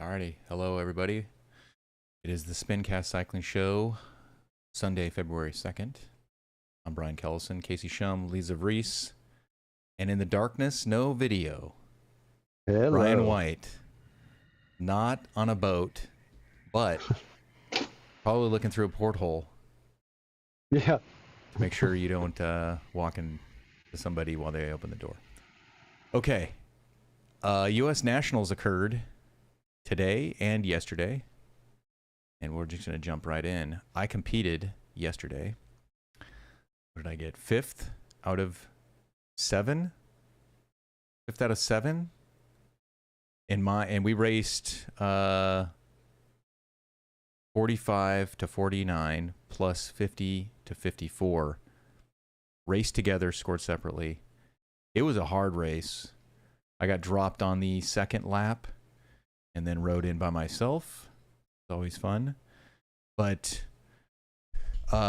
Alrighty. Hello, everybody. It is the Spincast Cycling Show, Sunday, February 2nd. I'm Brian Kellison, Casey Shum, Lisa Vries, and in the darkness, no video. Hello. Brian White, not on a boat, but probably looking through a porthole Yeah. to make sure you don't walk into somebody while they open the door. Okay. U.S. Nationals occurred today and yesterday, and we're just going to jump right in. I competed yesterday. What did I get? Fifth out of seven? Fifth out of seven? And we raced 45 to 49 plus 50 to 54. Raced together, scored separately. It was a hard race. I got dropped on the second lap and then rode in by myself. It's always fun. But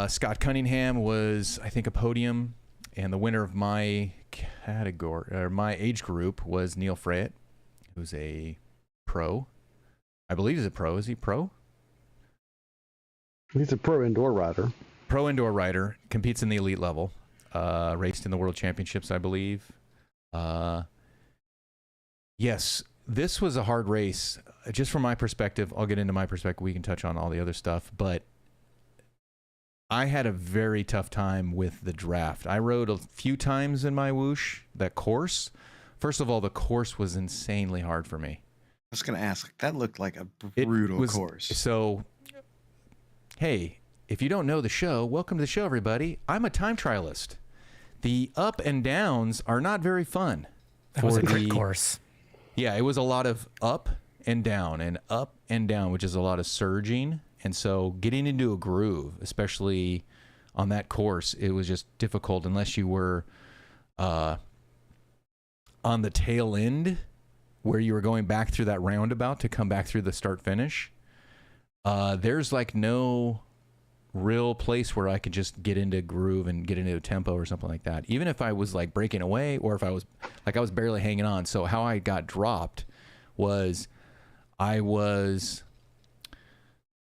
Scott Cunningham was, I think, a podium, and the winner of my category, or my age group, was Neil Freyet, who's a pro. I believe he's a pro. Is he pro? He's a pro indoor rider. Pro indoor rider, competes in the elite level, raced in the World Championships, I believe. Yes, this was a hard race. Just from my perspective, I'll get into my perspective. We can touch on all the other stuff, but I had a very tough time with the draft. I rode a few times in my whoosh, that course. First of all, the course was insanely hard for me. I was going to ask, that looked like a brutal course. So, hey, if you don't know the show, welcome to the show, everybody. I'm a time trialist. The up and downs are not very fun. That was a great course. Yeah, it was a lot of up and down, which is a lot of surging. And so getting into a groove, especially on that course, it was just difficult unless you were on the tail end where you were going back through that roundabout to come back through the start finish. There's like no real place where I could just get into groove and get into a tempo or something like that. Even if I was like breaking away, or if I was barely hanging on. So how I got dropped was I was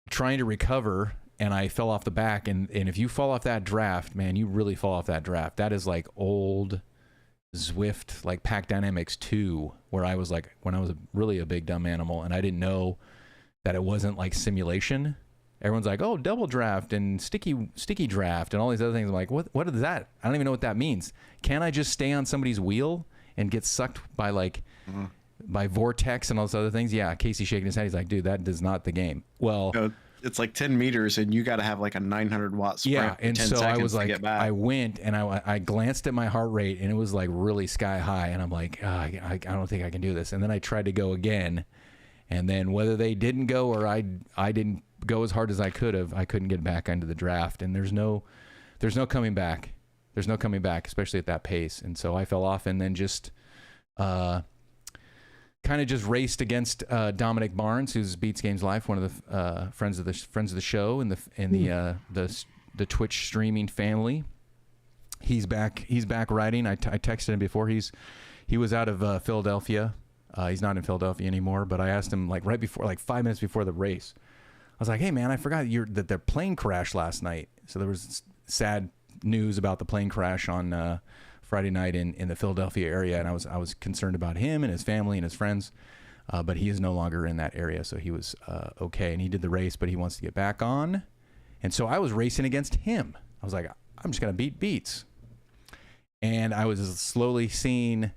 trying to recover and I fell off the back. And if you fall off that draft, man, you really fall off that draft. That is like old Zwift, like Pack Dynamics 2, where I was like, when I was really a big dumb animal and I didn't know that it wasn't like simulation. Everyone's like, oh, double draft and sticky draft and all these other things. I'm like, what is that? I don't even know what that means. Can I just stay on somebody's wheel and get sucked by like by vortex and all those other things? Yeah, Casey shaking his head. He's like, dude, that is not the game. Well, it's like 10 meters and you got to have like a 900 watt sprint. Yeah, and for 10 so seconds I was to like, get back. I went and I glanced at my heart rate and it was like really sky high. And I'm like, I don't think I can do this. And then I tried to go again. And then whether they didn't go or I didn't go as hard as I could have, I couldn't get back into the draft. And there's no coming back. There's no coming back, especially at that pace. And so I fell off and then just kind of just raced against Dominic Barnes, who's Beats Games Life, one of the friends of the show in the Twitch streaming family. He's back riding. I texted him before. He was out of Philadelphia. He's not in Philadelphia anymore, but I asked him like right before, like 5 minutes before the race. I was like, hey man, I forgot that their plane crashed last night. So there was sad news about the plane crash on Friday night in the Philadelphia area. And I was concerned about him and his family and his friends, but he is no longer in that area. So he was okay. And he did the race, but he wants to get back on. And so I was racing against him. I was like, I'm just going to beat Beats. And I was slowly seeing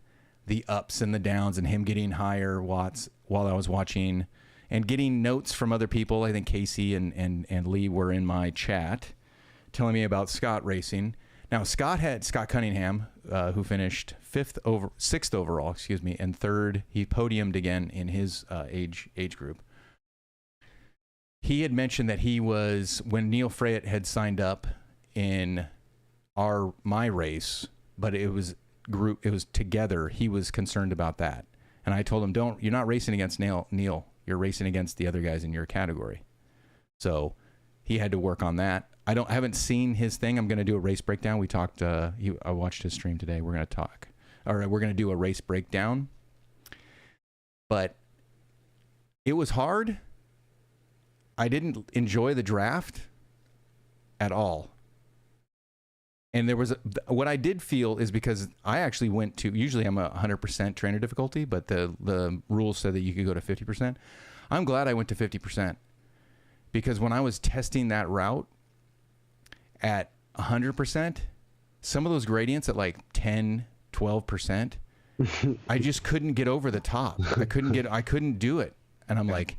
the ups and the downs and him getting higher watts while I was watching and getting notes from other people. I think Casey and Lee were in my chat telling me about Scott racing. Now Scott Cunningham, who finished sixth overall, and third. He podiumed again in his age group. He had mentioned that he was, when Neil Freyet had signed up in my race, but it was together. He was concerned about that. And I told him, you're not racing against Neil. You're racing against the other guys in your category. So he had to work on that. I haven't seen his thing. I'm going to do a race breakdown. We talked, I watched his stream today. We're going to do a race breakdown. But it was hard. I didn't enjoy the draft at all. And there was what I did feel is because I actually went to, usually I'm a 100% trainer difficulty, but the rules said that you could go to 50%. I'm glad I went to 50% because when I was testing that route at 100%, some of those gradients at like 10, 12%, I just couldn't get over the top. I couldn't do it. And I'm like,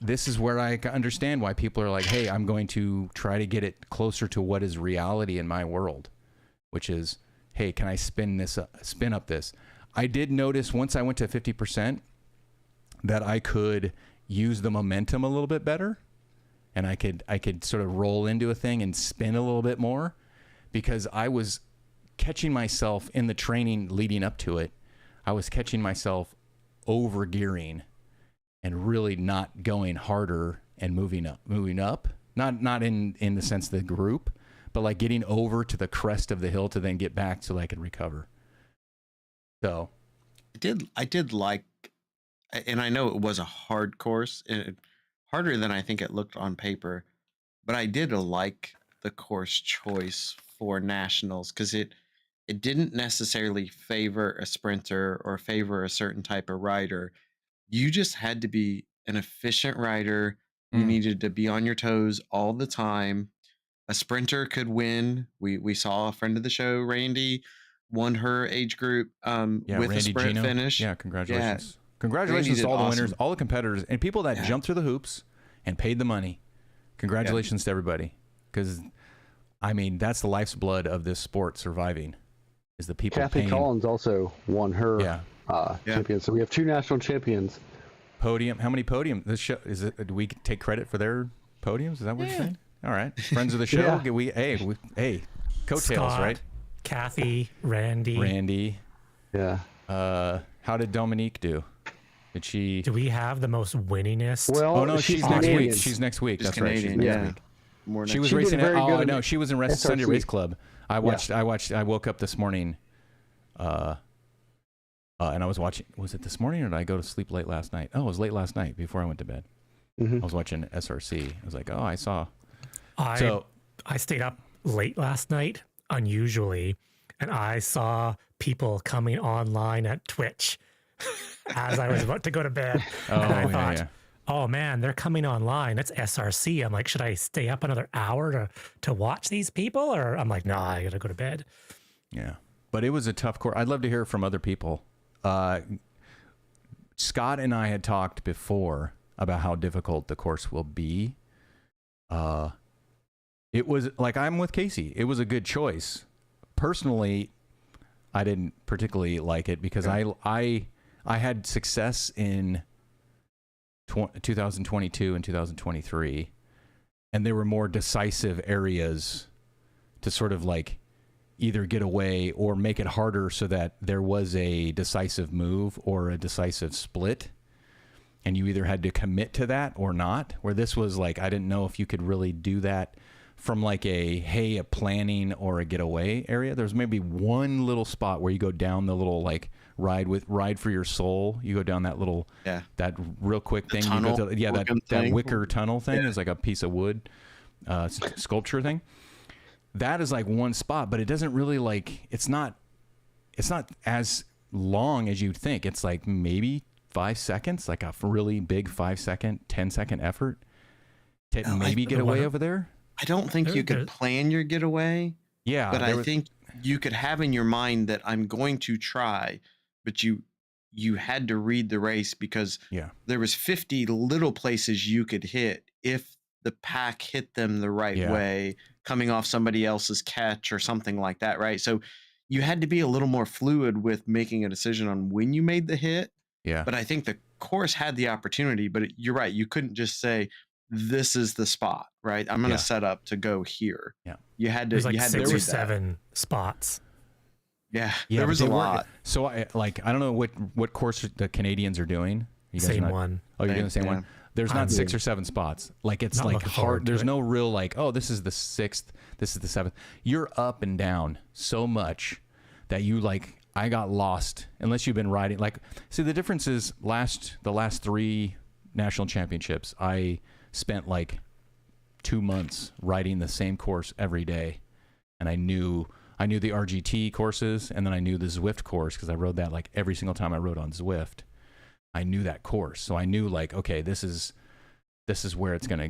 this is where I understand why people are like, hey, I'm going to try to get it closer to what is reality in my world, which is, hey, can I spin up this? I did notice once I went to 50% that I could use the momentum a little bit better, and I could sort of roll into a thing and spin a little bit more, because I was catching myself in the training leading up to it. I was catching myself over gearing and really not going harder and moving up, not in the sense of the group, but like getting over to the crest of the hill to then get back so I could recover. So I did like, and I know it was a hard course, harder than I think it looked on paper, but I did like the course choice for nationals because it didn't necessarily favor a sprinter or favor a certain type of rider. You just had to be an efficient rider. You needed to be on your toes all the time. A sprinter could win. We saw a friend of the show, Randy, won her age group with Randy a sprint Gino. finish. Yeah, congratulations. Yeah. Congratulations to all the winners, awesome. all the competitors, and people that jumped through the hoops and paid the money. Congratulations to everybody. Because, I mean, that's the life's blood of this sport, surviving, is the people Kathy paying. Collins also won her champion. So we have 2 national champions. Podium. How many podiums? This show is it? Do we take credit for their podiums? Is that what you're saying? All right, friends of the show. Yeah. Hey, coattails, Scott, right? Kathy, Randy. Yeah. How did Dominique do? Did she? Do we have the most winningest? Well, Oh no, she's next Canadian. week. She's next week. She's That's right. She's Canadian, next yeah. week. More She next was She did racing. very good No, in she was in Sunday SRC. Race Club. I watched. I woke up this morning, and I was watching. Was it this morning or did I go to sleep late last night? Oh, it was late last night before I went to bed. I was watching SRC. I was like, oh, I saw. I stayed up late last night, unusually, and I saw people coming online at Twitch as I was about to go to bed. And I thought, oh man, they're coming online. It's SRC. I'm like, should I stay up another hour to watch these people? Or I'm like, no, I gotta go to bed. Yeah, but it was a tough course. I'd love to hear from other people. Scott and I had talked before about how difficult the course will be. It was like, I'm with Casey. It was a good choice. Personally, I didn't particularly like it because I had success in 2022 and 2023, and there were more decisive areas to sort of like either get away or make it harder so that there was a decisive move or a decisive split, and you either had to commit to that or not. Where this was like, I didn't know if you could really do that from like a planning or a getaway area. There's maybe one little spot where you go down the little like ride for your soul. You go down that little that real quick thing. Tunnel, that wicker tunnel thing is like a piece of wood sculpture thing. That is like one spot, but it doesn't really like, it's not as long as you'd think. It's like maybe 5 seconds, like a really big 5 second, 10-second effort to maybe get away over there. I don't think you could plan your getaway. Yeah. But I think you could have in your mind that I'm going to try, but you had to read the race because there was 50 little places you could hit if the pack hit them the right way, coming off somebody else's catch or something like that, right? So you had to be a little more fluid with making a decision on when you made the hit. Yeah. But I think the course had the opportunity, but you're right. You couldn't just say, this is the spot, right? I'm going to set up to go here. Yeah. You had to, There's like you had 6 to or 7 spots. Yeah. There was a lot. So I don't know what course the Canadians are doing. You guys Same not, one. Oh, you're doing the same one. There's not 6 or 7 spots. Like it's Not like looking hard. forward to There's it. no real like, oh, this is the 6th. This is the 7th. You're up and down so much that you like, I got lost unless you've been riding. Like, see, the difference is the last 3 national championships, I spent like 2 months riding the same course every day, and I knew the RGT courses, and then I knew the Zwift course because I rode that like every single time I rode on Zwift. I knew that course, so I knew like, okay, this is where it's gonna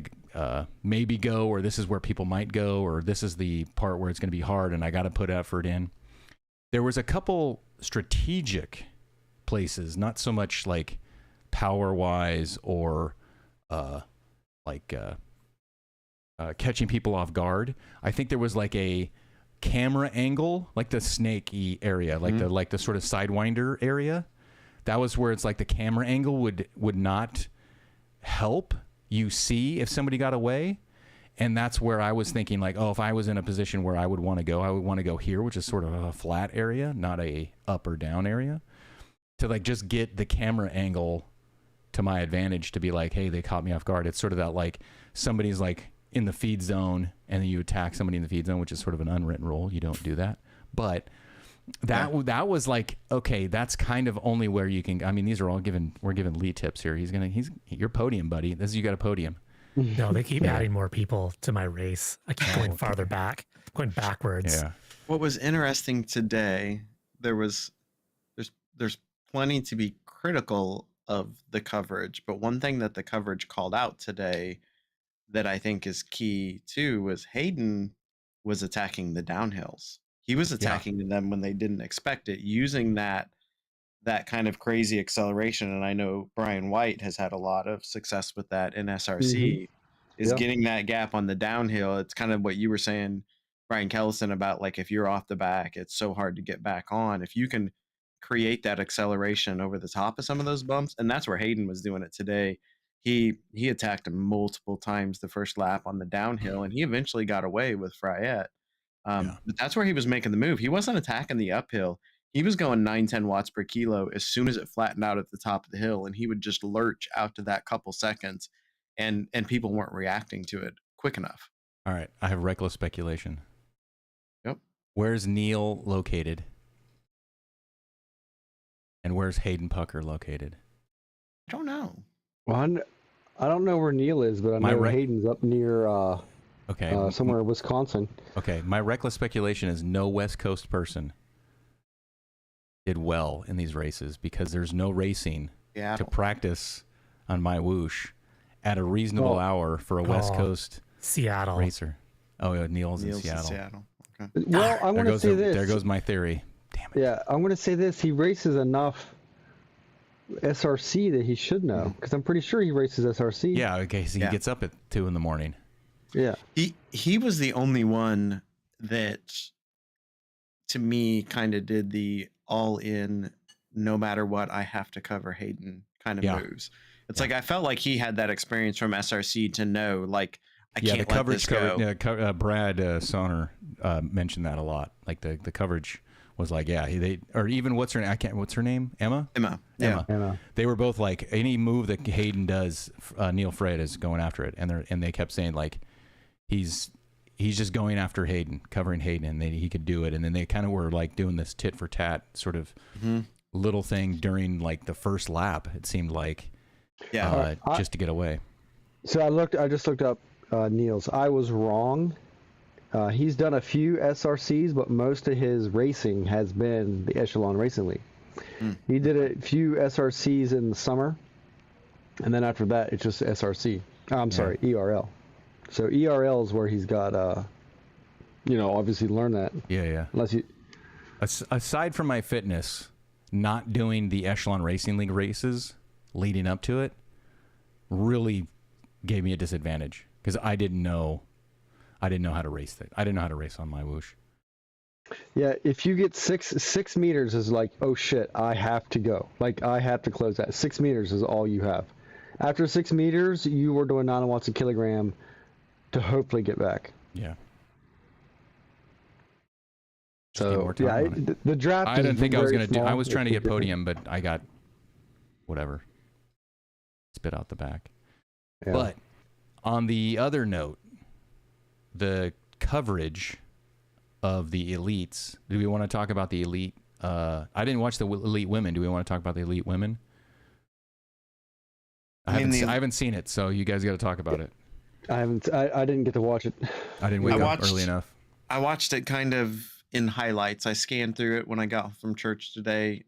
maybe go, or this is where people might go, or this is the part where it's gonna be hard, and I got to put effort in. There was a couple strategic places, not so much like power-wise or catching people off guard. I think there was like a camera angle, like the snaky area, like the sort of sidewinder area. That was where it's like the camera angle would not help you see if somebody got away. And that's where I was thinking like, oh, if I was in a position where I would want to go here, which is sort of a flat area, not a up or down area, to like just get the camera angle to my advantage to be like, hey, they caught me off guard. It's sort of that like somebody's like in the feed zone and then you attack somebody in the feed zone, which is sort of an unwritten rule. You don't do that. But that was like, okay, that's kind of only where you can. I mean, these are all we're giving Lee tips here. He's your podium, buddy. You got a podium. No, they keep adding more people to my race. I keep going farther back, going backwards. Yeah. What was interesting today, there's plenty to be critical of the coverage, but one thing that the coverage called out today that I think is key too was Hayden was attacking the downhills. He was attacking them when they didn't expect it, using that kind of crazy acceleration. And I know Brian White has had a lot of success with that in SRC, is getting that gap on the downhill. It's kind of what you were saying, Brian Kellison, about like, if you're off the back, it's so hard to get back on. If you can create that acceleration over the top of some of those bumps, and that's where Hayden was doing it today. He attacked him multiple times the first lap on the downhill, and he eventually got away with Freyette. But that's where he was making the move. He wasn't attacking the uphill. He was going 9-10 watts per kilo as soon as it flattened out at the top of the hill, and he would just lurch out to that couple seconds, and people weren't reacting to it quick enough. All right, I have reckless speculation. Yep. Where's Neil located? And where's Hayden Pucker located? I don't know. Well, I don't know where Neil is, but I know Hayden's up near somewhere in Wisconsin. Okay, my reckless speculation is no West Coast person did well in these races because there's no racing to practice on my whoosh at a reasonable hour for a West Coast Seattle racer. Oh, yeah, Neil's in Seattle. Okay. Well, I'm going to say this. There goes my theory. Damn it. Yeah, I'm going to say this. He races enough SRC that he should know, because I'm pretty sure he races SRC. Yeah, okay, so he gets up at 2 a.m. Yeah. He was the only one that, to me, kind of did the all-in, no matter what, I have to cover Hayden kind of moves. It's like I felt like he had that experience from SRC to know, like, I can't let this go. Brad Sonner mentioned that a lot. Like the coverage was like, or even what's her name? Emma. They were both like, any move that Hayden does, Neil Freyette is going after it, and they kept saying like, he's just going after Hayden, covering Hayden, and he could do it. And then they kind of were like doing this tit for tat sort of little thing during like the first lap. It seemed like, just to get away. So I just looked up Neil's. I was wrong. He's done a few SRCs, but most of his racing has been the Echelon Racing League. He did a few SRCs in the summer, and then after that, it's just SRC. Sorry, ERL. So ERL is where he's got, obviously learned that. Yeah. Unless you. Aside from my fitness, not doing the Echelon Racing League races leading up to it really gave me a disadvantage because I didn't know how to race that. I didn't know how to race on my whoosh. Yeah, if you get 6 meters is like, oh shit, I have to go. Like, I have to close that. 6 meters is all you have. After 6 meters, you were doing 9 watts a kilogram to hopefully get back. Yeah. So, the draft. I didn't think I was going to do. I was trying to get podium, but I got whatever. Spit out the back. Yeah. But on the other note, the coverage of the elites. Do we want to talk about the elite I didn't watch the elite women. Do we want to talk about the elite women? I haven't seen it, so you guys got to talk about it. I didn't get to watch it. I didn't wake up early enough. I watched it kind of in highlights. I scanned through it when I got from church today.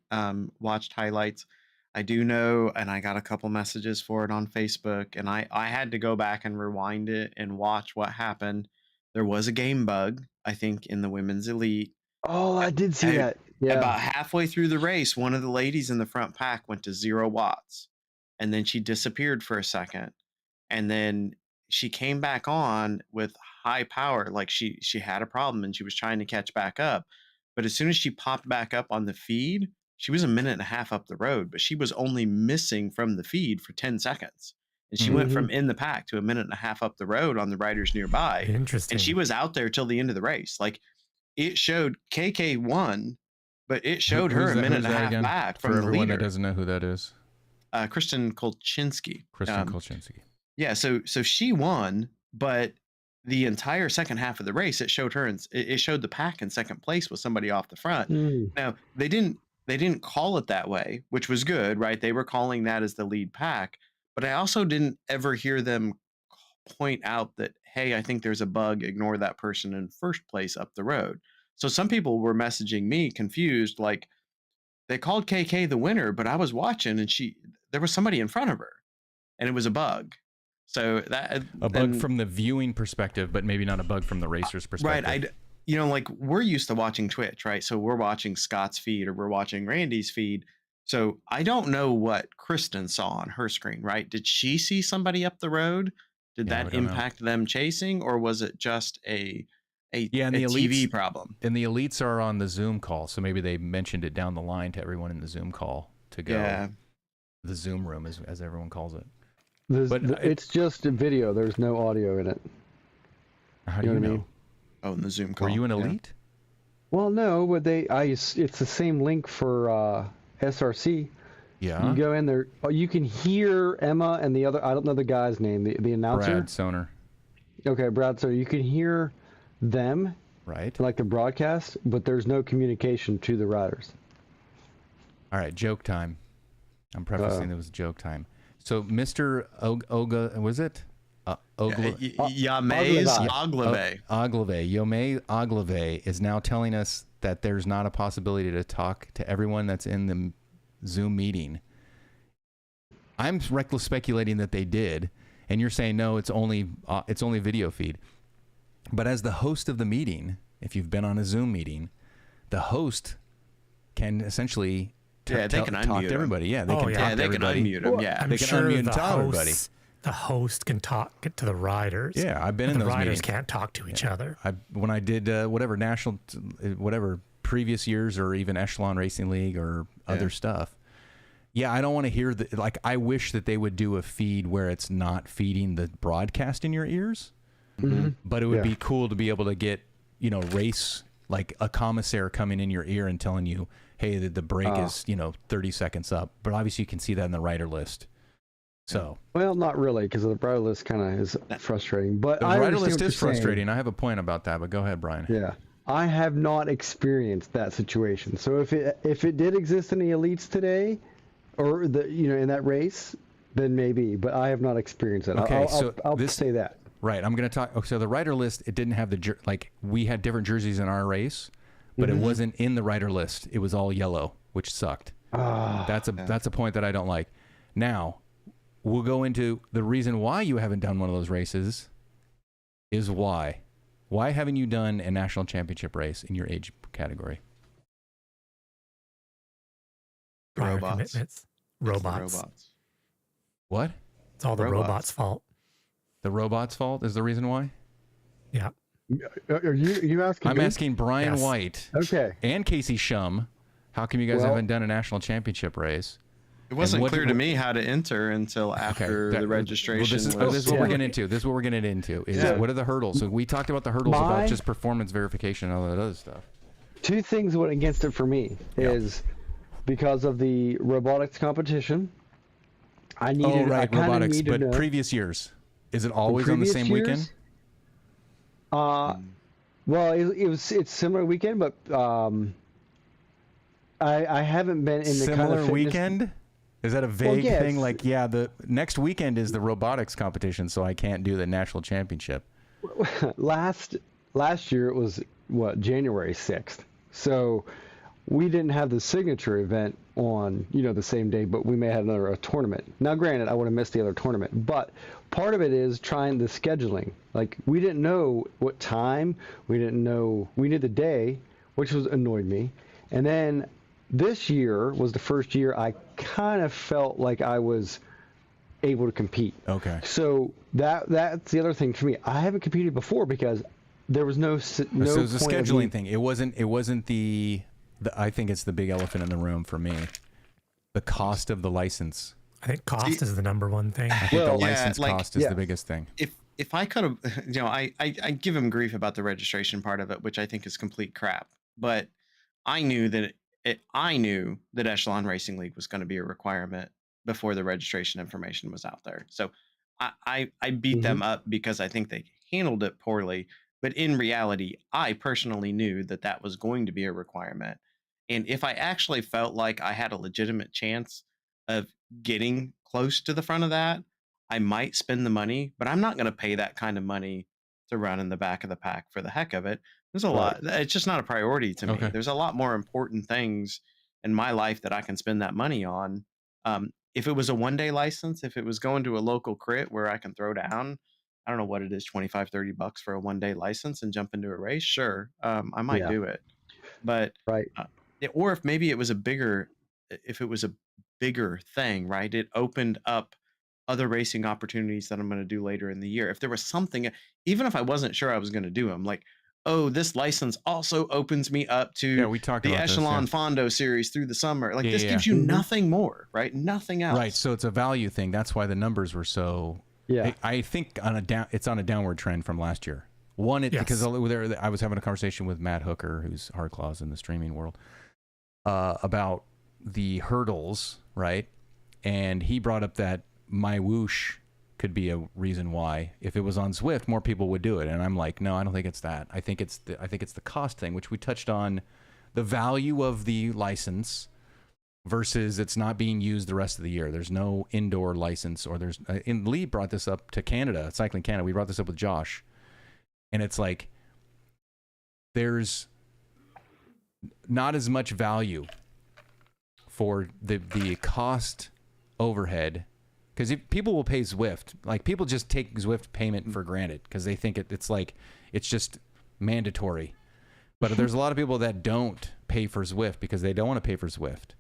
Watched highlights. I do know, and I got a couple messages for it on Facebook, and I had to go back and rewind it and watch what happened. There was a game bug, I think, in the women's elite. Oh, I did see that. Yeah. About halfway through the race, one of the ladies in the front pack went to 0 watts, and then she disappeared for a second, and then she came back on with high power, like she had a problem and she was trying to catch back up. But as soon as she popped back up on the feed, she was a minute and a half up the road, but she was only missing from the feed for 10 seconds. And she went from in the pack to a minute and a half up the road on the riders nearby. Interesting. And she was out there till the end of the race. Like, it showed KK won, but it showed her a minute and a half back from the leader. For everyone that doesn't know who that is. Kristen Kolchinski. Kolchinski. Yeah, so she won, but the entire second half of the race, it showed her, and it showed the pack in second place with somebody off the front. Now, they didn't call it that way, which was good, right? They were calling that as the lead pack, but I also didn't ever hear them point out that, hey, I think there's a bug, ignore that person in first place up the road. So some people were messaging me confused, like, they called KK the winner, but I was watching and there was somebody in front of her and it was a bug. So that a bug from the viewing perspective, but maybe not a bug from the racer's perspective. Right. Like, we're used to watching Twitch, right? So we're watching Scott's feed or we're watching Randy's feed. So I don't know what Kristen saw on her screen, right? Did she see somebody up the road? Did that impact them chasing, or was it just a TV problem? And the elites are on the Zoom call, so maybe they mentioned it down the line to everyone in the Zoom call to go. Yeah. The Zoom room, as everyone calls it. It's just a video. There's no audio in it. How do you know? I mean? Oh, in the Zoom call. Were you an elite? Well, no, but it's the same link for SRC. Yeah. You go in there. Oh, you can hear Emma and the other. I don't know the guy's name. The announcer. Brad Soner. Okay, Brad. So you can hear them. Right. Like the broadcast, but there's no communication to the riders. All right, joke time. I'm prefacing it was joke time. So Mr. Oga, was it? Yamez Aglave is now telling us that there's not a possibility to talk to everyone that's in the Zoom meeting. I'm reckless speculating that they did, and you're saying no, it's only video feed. But as the host of the meeting, if you've been on a Zoom meeting, the host can essentially talk to everybody. Yeah, they can talk to everybody. Unmute them. Yeah, I'm sure unmute and tell everybody. The host can talk to the riders. Yeah, I've been in those meetings. The riders can't talk to each other. When I did whatever previous years or even Echelon Racing League or other stuff. Yeah, I don't want to hear I wish that they would do a feed where it's not feeding the broadcast in your ears. Mm-hmm. But it would be cool to be able to get, race, like a commissaire coming in your ear and telling you, hey, the break is, 30 seconds up. But obviously you can see that in the rider list. So. Well, not really, because the rider list kind of is frustrating. But the rider list is frustrating. I have a point about that, but go ahead, Brian. Yeah. I have not experienced that situation. So if it did exist in the elites today, or in that race, then maybe. But I have not experienced it. Okay, I'll say that. Right. I'm going to talk. So the rider list, it didn't have we had different jerseys in our race, but it wasn't in the rider list. It was all yellow, which sucked. That's a point that I don't like. Now, we'll go into the reason why you haven't done one of those races is why. Why haven't you done a national championship race in your age category? Prior commitments. Robots. What? It's all the robots' fault. The robot's fault is the reason why? Yeah. Are you asking I'm asking Brian White and Casey Shum, how come you guys haven't done a national championship race? It wasn't clear to me how to enter until after the registration. This is what we're getting into. This is what we're getting into. What are the hurdles? So we talked about the hurdles about just performance verification and all that other stuff. Two things went against it for me is because of the robotics competition. I needed robotics, but previous years. Is it always on the same weekend? Well, it's similar weekend, but I haven't been in the Similar kind of fitness... weekend? Is that a vague yeah, thing? it's- Like, yeah, the next weekend is the robotics competition, so I can't do the national championship. last year it was what, January 6th. So we didn't have the signature event on, the same day, but we may have a tournament. Now, granted, I would have missed the other tournament, but part of it is trying the scheduling. Like, we didn't know what time, we knew the day, which annoyed me. And then this year was the first year I kind of felt like I was able to compete. Okay. So that's the other thing for me. I haven't competed before because there was no So it was a point of scheduling me- thing. It wasn't the I think it's the big elephant in the room for me. The cost of the license. I think cost is the number one thing. I think Well, the license yeah, like- cost is yeah. the biggest thing. If I could have, I give him grief about the registration part of it, which I think is complete crap. But I knew that I knew that Echelon Racing League was going to be a requirement before the registration information was out there. So I beat them up because I think they handled it poorly. But in reality, I personally knew that that was going to be a requirement. And if I actually felt like I had a legitimate chance of getting close to the front of that, I might spend the money, but I'm not going to pay that kind of money to run in the back of the pack for the heck of it. There's a lot. It's just not a priority to me. Okay. There's a lot more important things in my life that I can spend that money on. If it was a one-day license, if it was going to a local crit where I can throw down, I don't know what it is, $25-$30 for a one-day license and jump into a race, sure, I might Yeah. do it. But Right. or if maybe it was a bigger thing, right? It opened up other racing opportunities that I'm going to do later in the year. If there was something, even if I wasn't sure I was going to do them, like, oh, this license also opens me up to Yeah, we talked the about this, Echelon yeah. Fondo series through the summer. Like, Yeah, this yeah, gives yeah. you Mhm. nothing more, right? Nothing else. Right, so it's a value thing. That's why the numbers were so. Yeah. I think it's on a downward trend from last year. One, Yes. because I was having a conversation with Matt Hooker, who's Hardclaws in the streaming world, about the hurdles, right? And he brought up that My Whoosh could be a reason why. If it was on Zwift, more people would do it. And I'm like, no, I don't think it's that. I think it's the cost thing, which we touched on, the value of the license versus it's not being used the rest of the year. There's no indoor license, or there's and Lee brought this up to Canada, Cycling Canada. We brought this up with Josh, and it's like there's not as much value for the cost overhead, because if people will pay Zwift, like people just take Zwift payment for granted because they think it's like it's just mandatory. But there's a lot of people that don't pay for Zwift because they don't want to pay for Zwift.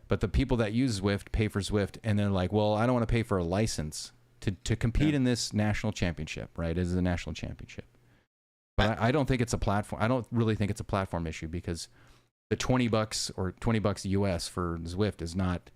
But the people that use Zwift pay for Zwift, and they're like, well, I don't want to pay for a license to compete in this national championship, right? It is a national championship. But I don't think it's a platform. I don't really think it's a platform issue, because the $20 or $20 US for Zwift is not.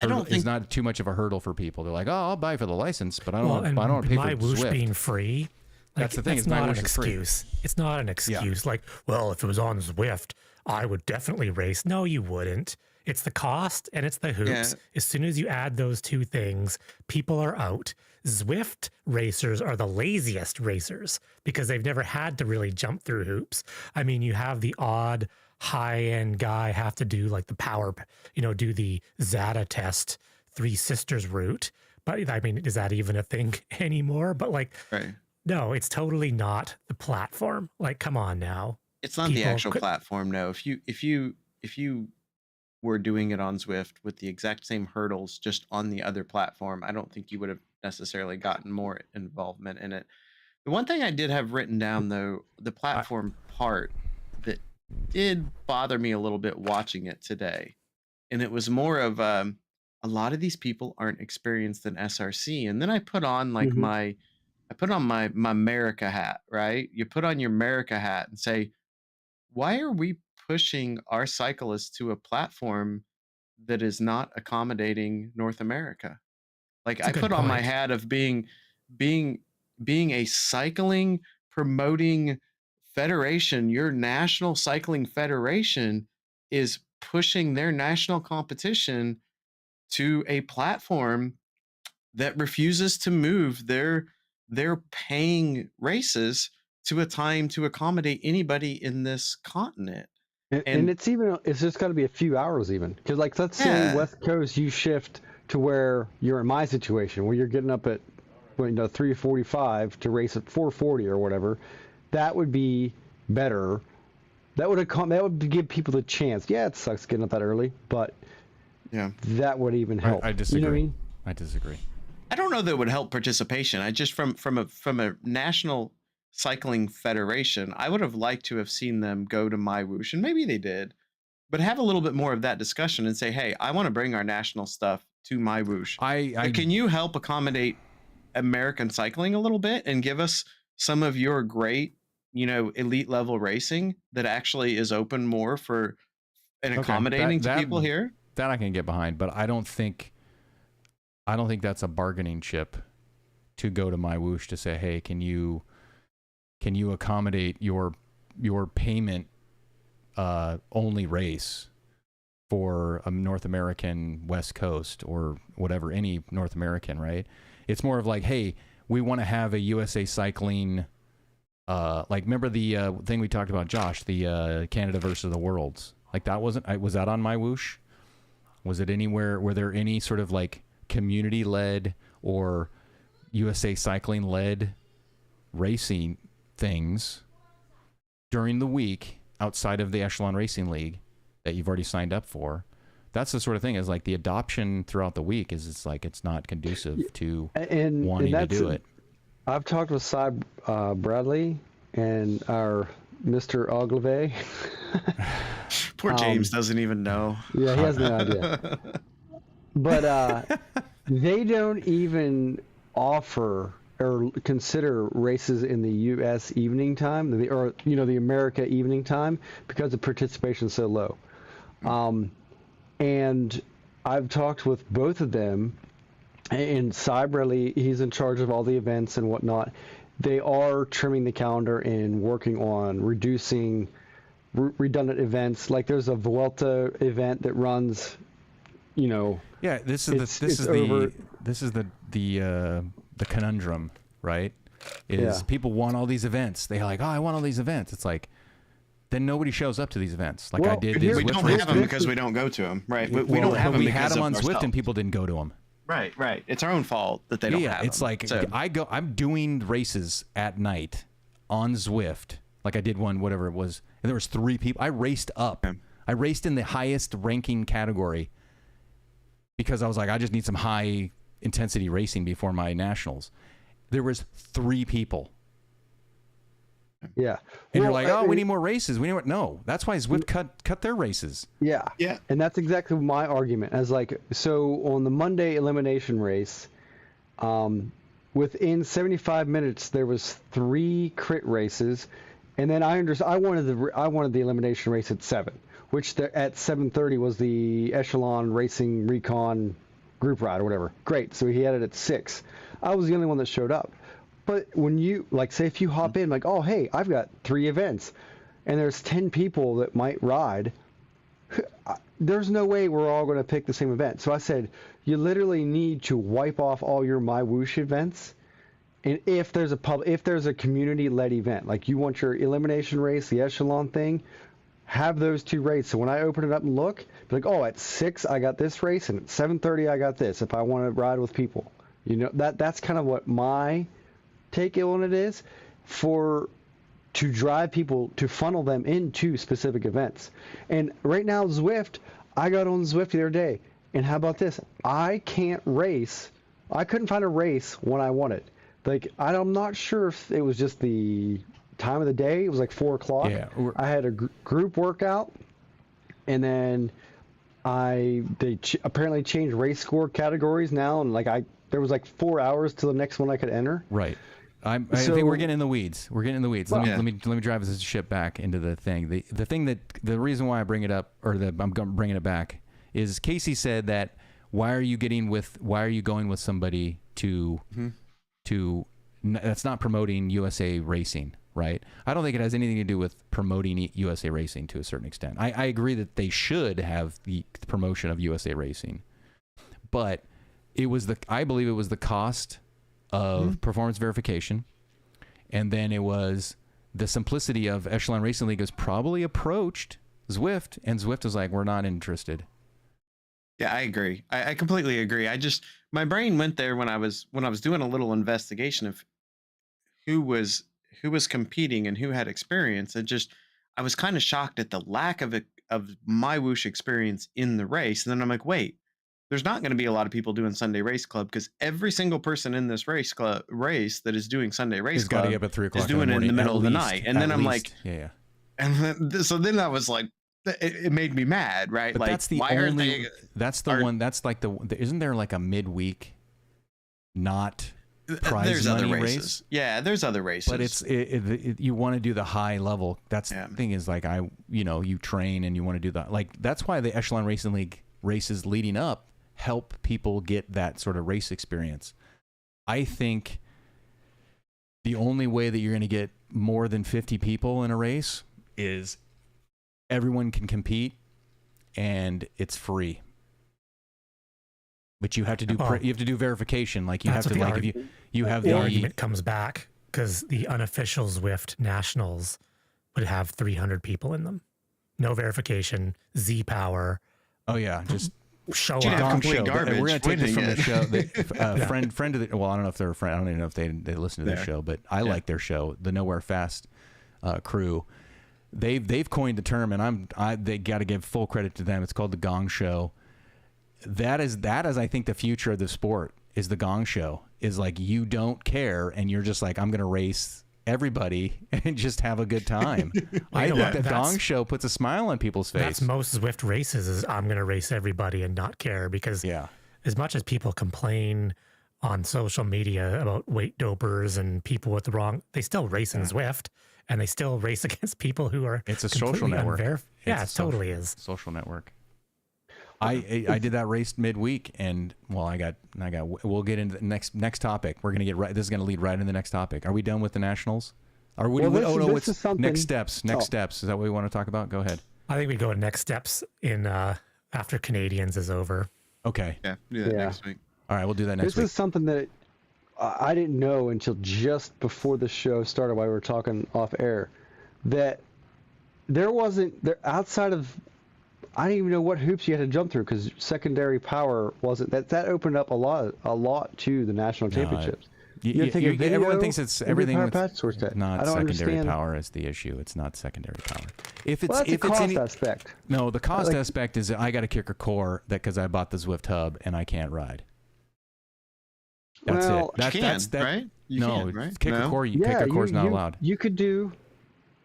I don't think it's not too much of a hurdle for people. They're like, oh, I'll buy for the license, but I don't. Well, and I don't want to pay My for Whoosh Zwift. being free. That's the thing, That's is My not an Whoosh is free. excuse. It's not an excuse. Like, well, if it was on Zwift, I would definitely race. No, you wouldn't. It's the cost and it's the hoops. Yeah. As soon as you add those two things, people are out. Zwift racers are the laziest racers because they've never had to really jump through hoops. I mean, you have the odd high-end guy have to do like the power, do the Zata test, Three Sisters route. But I mean, is that even a thing anymore? But like, right. no, it's totally not the platform. Like, come on now. It's not the People actual could- platform. No, if you were doing it on Zwift with the exact same hurdles just on the other platform, I don't think you would have necessarily gotten more involvement in it. The one thing I did have written down, though, the platform part that did bother me a little bit watching it today, and it was more of a lot of these people aren't experienced in SRC, and then I put on like Mhm. my America hat, right? You put on your America hat and say, why are we pushing our cyclists to a platform that is not accommodating North America? Like, That's a I good put on my point. hat of being a cycling promoting federation. Your national cycling federation is pushing their national competition to a platform that refuses to move their paying races to a time to accommodate anybody in this continent. And it's just got to be a few hours even, because like let's Yeah. say West Coast you shift to where you're in my situation where you're getting up at 3:45 to race at 4:40 or whatever. That would be better. That would give people the chance. Yeah, it sucks getting up that early, but Yeah. that would even help. I disagree. You know what I mean? I disagree. I don't know that it would help participation. I just from a national cycling federation, I would have liked to have seen them go to My Whoosh, and maybe they did, but have a little bit more of that discussion and say, hey, I want to bring our national stuff to My Whoosh. Can you help accommodate American cycling a little bit and give us some of your great, elite level racing that actually is open more for and accommodating to people here? That I can get behind, but I don't think that's a bargaining chip to go to My Whoosh to say, hey, can you accommodate your payment only race for a North American West Coast or whatever, any North American, right? It's more of like, hey, we want to have a USA Cycling, like remember the thing we talked about, Josh, the Canada versus the Worlds. Like that was that on My Whoosh? Was it anywhere? Were there any sort of like community-led or USA Cycling-led racing things during the week outside of the Echelon Racing League that you've already signed up for? That's the sort of thing, is like the adoption throughout the week it's not conducive to wanting to do it. I've talked with Cy Bradley and our Mr. Ogilvy. Poor James doesn't even know. Yeah, he has no idea. But they don't even offer or consider races in the U.S. evening time, the America evening time, because the participation is so low. And I've talked with both of them, and Cy Bradley, he's in charge of all the events and whatnot. They are trimming the calendar and working on reducing redundant events. Like there's a Vuelta event that runs, Yeah, this is the conundrum, right? People want all these events. They're like, oh, I want all these events. It's like, then nobody shows up to these events. Like I did. We don't have them because we don't go to them, right? We don't have them. We because had them of on Zwift ourselves. and people didn't go to them. Right. It's our own fault that they don't have it's them. like So- I'm doing races at night on Zwift. Like I did one, whatever it was, and there was 3 people. I raced up. Okay. I raced in the highest ranking category because I was like, I just need some high intensity racing before my nationals. There was 3 people. Yeah. And you're like, oh, we need more races. No, that's why Zwift cut their races. Yeah. Yeah. And that's exactly my argument. As like, so on the Monday elimination race, within 75 minutes there was 3 crit races, and then I wanted the elimination race at 7, which at 7:30 was the Echelon Racing Recon group ride or whatever. Great. So he had it at 6. I was the only one that showed up. But when you, like, say if you hop in, like, oh, hey, I've got 3 events, and there's 10 people that might ride, there's no way we're all going to pick the same event. So I said, you literally need to wipe off all your My Whoosh events, and if there's a community-led event, like you want your elimination race, the Echelon thing, have those 2 races. So when I open it up and look, be like, oh, at 6 I got this race, and at 7:30 I got this. If I want to ride with people, that's kind of what my take on it is, to drive people, to funnel them into specific events. And right now, Zwift, I got on Zwift the other day, and how about this? I can't race. I couldn't find a race when I wanted. Like, I'm not sure if it was just the time of the day. It was like 4 o'clock. Yeah. I had a group workout, and then they apparently changed race score categories now, and there was like 4 hours till the next one I could enter. Right. I think we're getting in the weeds. Let me drive this ship back into the thing. The reason why I bring it up, or I'm bringing it back, is Casey said that why are you going with somebody to that's not promoting USA Racing, right? I don't think it has anything to do with promoting USA Racing to a certain extent. I agree that they should have the promotion of USA Racing, but I believe it was the cost of performance verification, and then it was the simplicity of Echelon Racing League was probably approached Zwift, and Zwift was like, we're not interested. Yeah, I agree. I completely agree. My brain went there when I was doing a little investigation of who was competing and who had experience. I was kind of shocked at the lack of my whoosh experience in the race. And then I'm like, wait, there's not going to be a lot of people doing Sunday Race Club, because every single person in this race that is doing Sunday Race Club got to get up at 3 o'clock is doing it in the middle of the night. And then I'm like, yeah. And then I was like, it made me mad, right? But like, that's the why only. aren't they? That's the one. That's like isn't there like a midweek, not prize There's money other races. race? Yeah, there's other races. But you want to do the high level. That's the thing is like you train and you want to do that. Like that's why the Echelon Racing League races leading up help people get that sort of race experience. I think the only way that you're going to get more than 50 people in a race is everyone can compete and it's free. But you have to do you have to do verification. Like you have to like if you have the argument comes back because the unofficial Zwift Nationals would have 300 people in them. No verification, Z power. Oh yeah, just show up. Complete garbage. We're going to take this from the show. Friend of the, well, I don't know if they're a friend. I don't even know if they listen to the show, but I like their show, the Nowhere Fast crew. They've coined the term, and they got to give full credit to them. It's called the Gong Show. That is I think the future of the sport is the Gong Show. Is like you don't care, and you're just like, I'm going to race everybody and just have a good time. I think the Gong Show puts a smile on people's face. That's most Zwift races is I'm going to race everybody and not care, because as much as people complain on social media about weight dopers and people with the wrong, they still race in Zwift, and they still race against people who are it's a social network. Yeah, it totally is. Social network. I did that race midweek, and well, we'll get into the next topic. We're gonna get right. This is gonna lead right into the next topic. Are we done with the nationals? Next steps. Next steps. Is that what we want to talk about? Go ahead. I think we go to next steps in after Canadians is over. Okay. Yeah. Do that next week. All right, we'll do that next week. This is something that I didn't know until just before the show started, while we were talking off air, that there outside of. I didn't even know what hoops you had to jump through, because secondary power wasn't that opened up a lot to the national championships. Everyone thinks it's everything. Not secondary understand. Power is the issue. It's not secondary power. If it's that's if the it's cost aspect. No, the cost aspect is that I got to kick a core because I bought the Zwift Hub and I can't ride. That's it. That's right? You can, right? Kick a core. Kick a core is not allowed. You could do.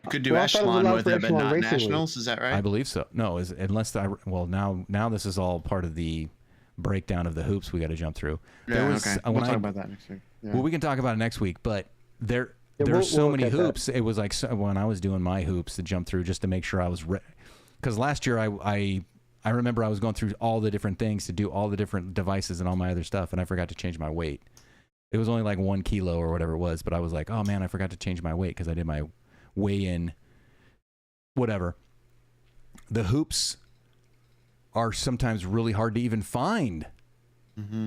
You could do Echelon with it, but not Nationals. Is that right? I believe so. No, now this is all part of the breakdown of the hoops we got to jump through. Okay. We'll talk about that next week. Yeah. Well, we can talk about it next week, but there's so many hoops. It was like when I was doing my hoops to jump through just to make sure I was because last year I remember I was going through all the different things to do all the different devices and all my other stuff, and I forgot to change my weight. It was only like 1 kilo or whatever it was, but I was like, oh man, I forgot to change my weight because I did my weigh in, whatever. The hoops are sometimes really hard to even find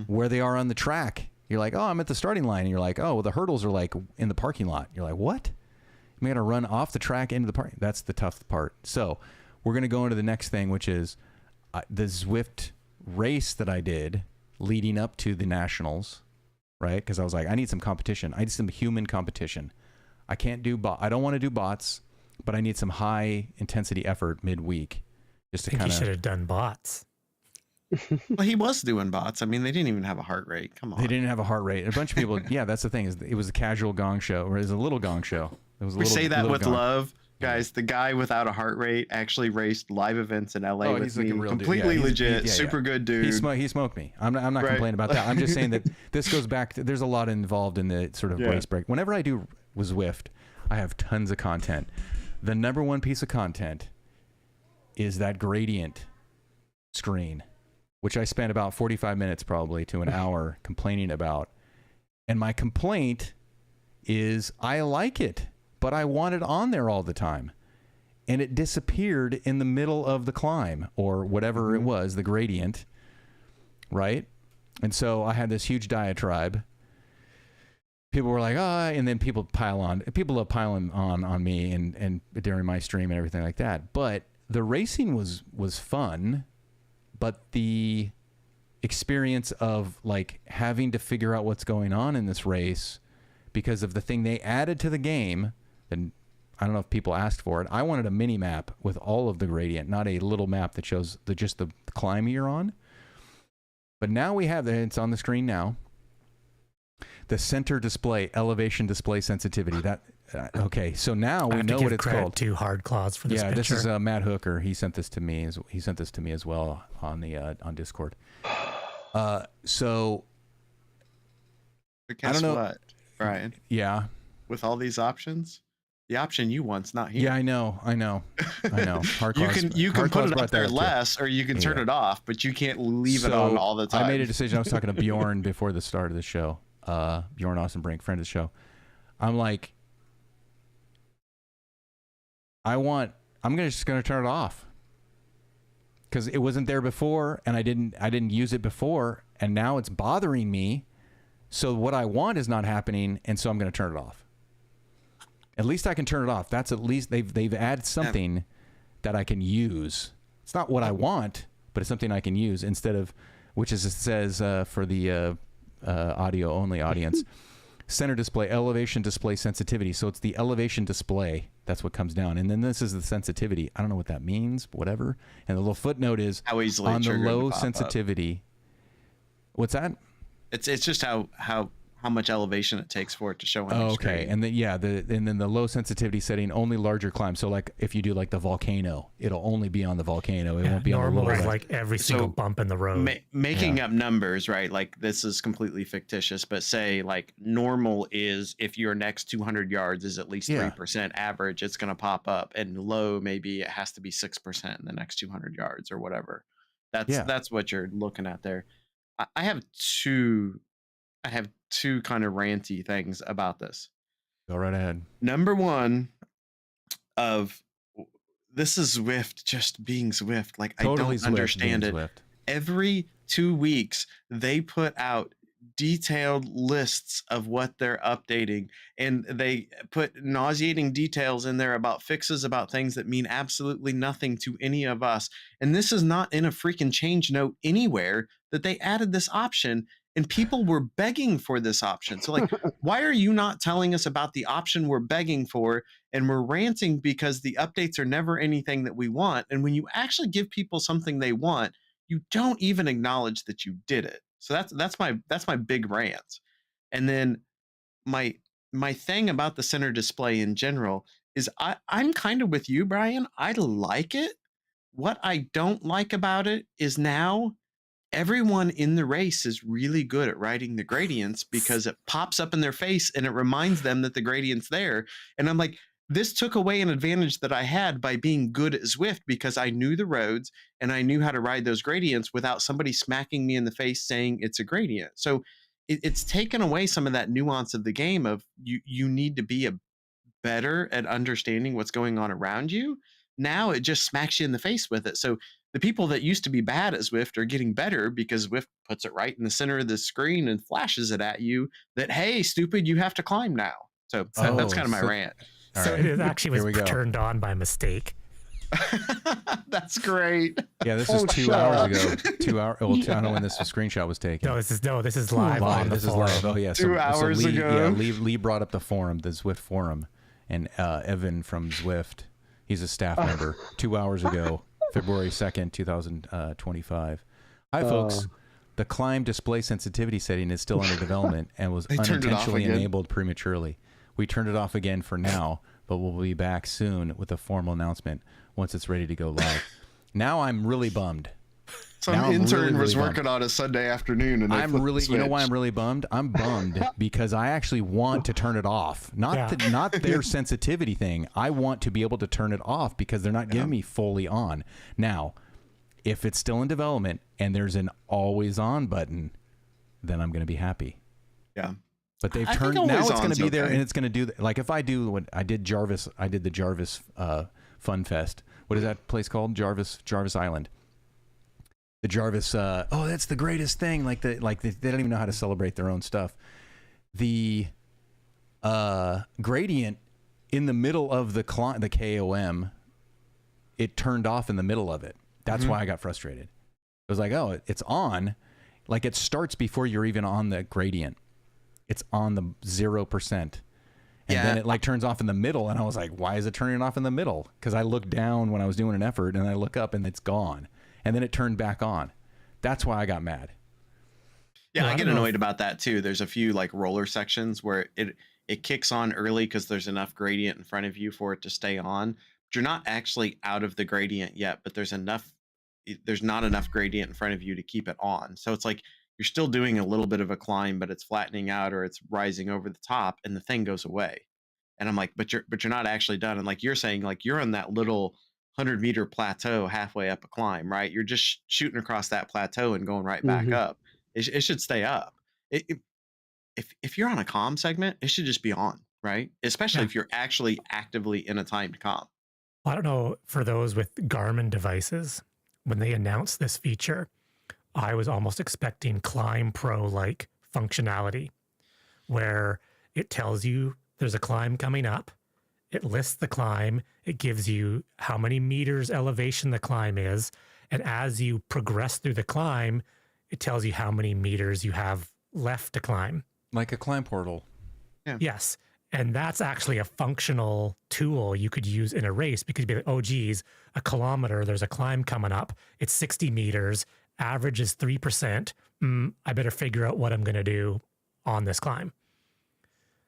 where they are on the track. You're like, oh, I'm at the starting line. And you're like, oh, well, the hurdles are like in the parking lot. You're like, what? I'm going to run off the track into the parking. That's the tough part. So we're going to go into the next thing, which is the Zwift race that I did leading up to the Nationals, right? Because I was like, I need some competition. I need some human competition. I can't do I don't want to do bots, but I need some high intensity effort midweek. Just to I think you should have done bots. Well, he was doing bots. I mean, they didn't even have a heart rate. Come on. They didn't have a heart rate. A bunch of people. Yeah, that's the thing. It was a casual Gong Show, or it was a little Gong Show. It was. We say that with love, guys. The guy without a heart rate actually raced live events in LA with me. Completely legit, super good dude. He smoked me. I'm not complaining about that. I'm just saying that this goes back to. There's a lot involved in the sort of race break. Whenever I do with Zwift, I have tons of content. The number one piece of content is that gradient screen, which I spent about 45 minutes probably to an hour complaining about. And my complaint is I like it, but I want it on there all the time. And it disappeared in the middle of the climb or whatever it was, the gradient, right? And so I had this huge diatribe. People were like, and then people pile on. People love piling on me and during my stream and everything like that. But the racing was fun, but the experience of like having to figure out what's going on in this race because of the thing they added to the game, and I don't know if people asked for it. I wanted a mini map with all of the gradient, not a little map that shows just the climb you're on. But now we have it's on the screen now. The center display, elevation display sensitivity. That okay. So now we know what it's called. To Hard Claws for this. Yeah, picture. this is Matt Hooker. He sent this to me. As well on the on Discord. So But guess I don't know. what, Brian? Yeah. With all these options, the option you want's not here. Yeah, I know. Hard you Claws- can Hard put Claws it brought up there that too. less, or you can turn Yeah. it off, but you can't leave it So, on all the time. I made a decision. I was talking to Bjorn before the start of the show. Bjorn Austin-Brink, friend of the show. I'm like, I'm just gonna turn it off because it wasn't there before, and I didn't use it before, and now it's bothering me. So what I want is not happening, and so I'm gonna turn it off. At least I can turn it off. That's at least they've added something that I can use. It's not what I want, but it's something I can use instead of, which is it says for the audio only audience, center display, elevation display sensitivity. So it's the elevation display. That's what comes down. And then this is the sensitivity. I don't know what that means, but whatever. And the little footnote is How easily on the triggered low to pop up. sensitivity. What's that? It's just how much elevation it takes for it to show on your Okay, screen. and then the low sensitivity setting, only larger climbs. So like if you do like the volcano, it'll only be on the volcano. It won't be on the normal lower. is end. like every single bump in the road. Making up numbers, right? Like this is completely fictitious, but say like normal is if your next 200 yards is at least Yeah. 3% average, it's going to pop up, and low maybe it has to be 6% in the next 200 yards or whatever. That's what you're looking at there. I have two kind of ranty things about this. Go right ahead. Number one, this is Zwift just being Zwift. Like Totally I Zwift don't understand being it. Zwift. Every 2 weeks they put out detailed lists of what they're updating, and they put nauseating details in there about fixes, about things that mean absolutely nothing to any of us. And this is not in a freaking change note anywhere that they added this option, and people were begging for this option. So like, why are you not telling us about the option we're begging for? And we're ranting because the updates are never anything that we want. And when you actually give people something they want, you don't even acknowledge that you did it. So that's my big rant. And then my thing about the center display in general is I'm kind of with you, Brian. I like it. What I don't like about it is now everyone in the race is really good at riding the gradients because it pops up in their face and it reminds them that the gradient's there. And I'm like, this took away an advantage that I had by being good at Zwift because I knew the roads and I knew how to ride those gradients without somebody smacking me in the face saying it's a gradient. So it's taken away some of that nuance of the game of you need to be better at understanding what's going on around you. Now it just smacks you in the face with it. So the people that used to be bad at Zwift are getting better because Zwift puts it right in the center of the screen and flashes it at you that, hey, stupid, you have to climb now. So that's kind of my rant. So right. it actually Here we was go. turned on by mistake. That's great. Yeah, this is 2 shut hours up. ago. 2 hours. Well, I don't know when this screenshot was taken. No, this is live. On the This is forum. live. Oh yeah. 2 hours Lee, ago. Yeah, Lee brought up the forum, the Zwift forum, and Evan from Zwift, he's a staff member. 2 hours ago, February 2nd, 2025. Hi, folks. The climb display sensitivity setting is still under development and was They turned it off unintentionally again. enabled prematurely. We turned it off again for now, but we'll be back soon with a formal announcement once it's ready to go live. Now I'm really bummed. Some Now I'm intern really, was really working on a Sunday afternoon, and they I'm flipped really, the you know why switch. I'm really bummed? I'm bummed because I actually want to turn it off. Not their sensitivity thing. I want to be able to turn it off because they're not giving me fully on. Now, if it's still in development and there's an always on button, then I'm going to be happy. Yeah. But they've I think turned now always it's going on's to be there okay. and it's going to do like if I do what I did the Jarvis Fun Fest. What is that place called? Jarvis Island. The Jarvis that's the greatest thing. They don't even know how to celebrate their own stuff. The gradient in the middle of the KOM it turned off in the middle of it. That's why I got frustrated. It was like, oh, it's on. Like it starts before you're even on the gradient. It's on the 0%. And then it like turns off in the middle. And I was like, why is it turning off in the middle? Because I looked down when I was doing an effort and I look up and it's gone. And then it turned back on. That's why I got mad. Yeah, No, I I get don't know annoyed about that too. There's a few like roller sections where it kicks on early because there's enough gradient in front of you for it to stay on. But you're not actually out of the gradient yet, but there's not enough gradient in front of you to keep it on. So it's like you're still doing a little bit of a climb, but it's flattening out or it's rising over the top and the thing goes away. And I'm like, but you're not actually done. And like you're saying, like you're on that little 100-meter plateau halfway up a climb, right? You're just shooting across that plateau and going right back up. It should stay up. If you're on a comm segment, it should just be on, right? Especially if you're actually actively in a timed comm. I don't know, for those with Garmin devices, when they announced this feature, I was almost expecting Climb Pro-like functionality, where it tells you there's a climb coming up, it lists the climb, it gives you how many meters elevation the climb is, and as you progress through the climb, it tells you how many meters you have left to climb. Like a climb portal. Yeah. Yes. And that's actually a functional tool you could use in a race because you'd be like, oh, geez, a kilometer, there's a climb coming up. It's 60 meters, average is 3%. I better figure out what I'm going to do on this climb.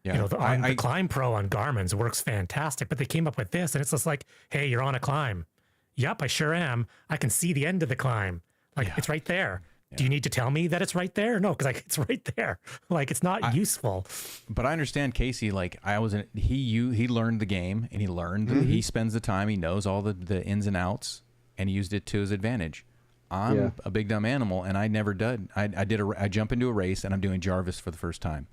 Yeah. You know, the Climb Pro on Garmin's works fantastic, but they came up with this and it's just like, hey, you're on a climb. Yep, I sure am. I can see the end of the climb. Like it's right there. Yeah. Do you need to tell me that it's right there? No, because like it's right there. Like it's not useful. But I understand Casey. Like he learned the game and he learned. He spends the time. He knows all the ins and outs, and he used it to his advantage. I'm a big dumb animal, and I never did. I jump into a race, and I'm doing Jarvis for the first time.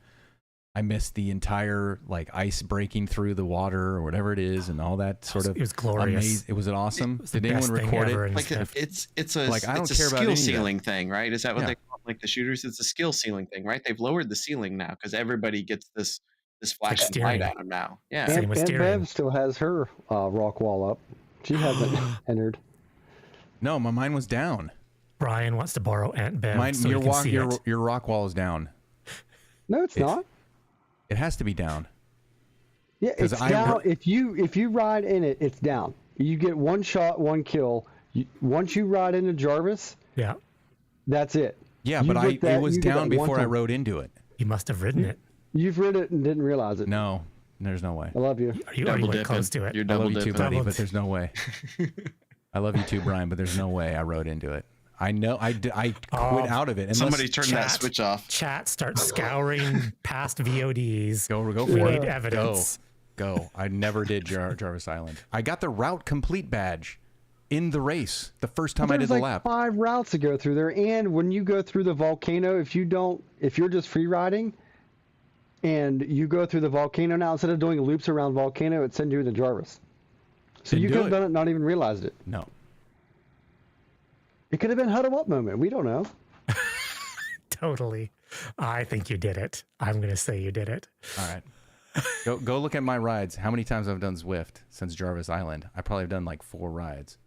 I missed the entire like ice breaking through the water or whatever it is, and all that sort of. It was glorious. Was it awesome? It was the Did anyone best thing record ever it? Like it's a Like, I don't it's a care about any skill of that. ceiling thing, right? Is that what they call it? Like the shooters? It's a skill ceiling thing, right? They've lowered the ceiling now because everybody gets this flashing light steering. at them now. Yeah. Same And with steering. Bev still has her rock wall up. She hasn't entered. No, mine was down. Brian wants to borrow Aunt Bev so your he can see it. your rock wall is down. No, it's not. It has to be down. Yeah, it's down. If you ride in it, it's down. You get one shot, one kill. Once you ride into Jarvis, that's it. Yeah, You but get that- it was you get down that one before I time. rode into it. You must have ridden it. You've rid it and didn't realize it. No, there's no way. I love you. Are you already close to it? You're I double love you too, dipping. buddy, but there's no way. I love you too, Brian, but there's no way I rode into it. I know I quit out of it. Unless Somebody turned that switch off. Chat starts scouring past VODs. Go We for need it. evidence. Go. I never did Jarvis Island. I got the route complete badge in the race the first time I did There's the like lap. 5 routes to go through there, and when you go through the volcano, if you're just free riding, and you go through the volcano now, instead of doing loops around volcano, it sends you to Jarvis. So Then you do could have it. done it, and not even realized it. No. It could have been huddle up moment. We don't know. Totally. I think you did it. I'm going to say you did it. All right. Go look at my rides. How many times I've done Zwift since Jarvis Island? I probably have done like 4 rides.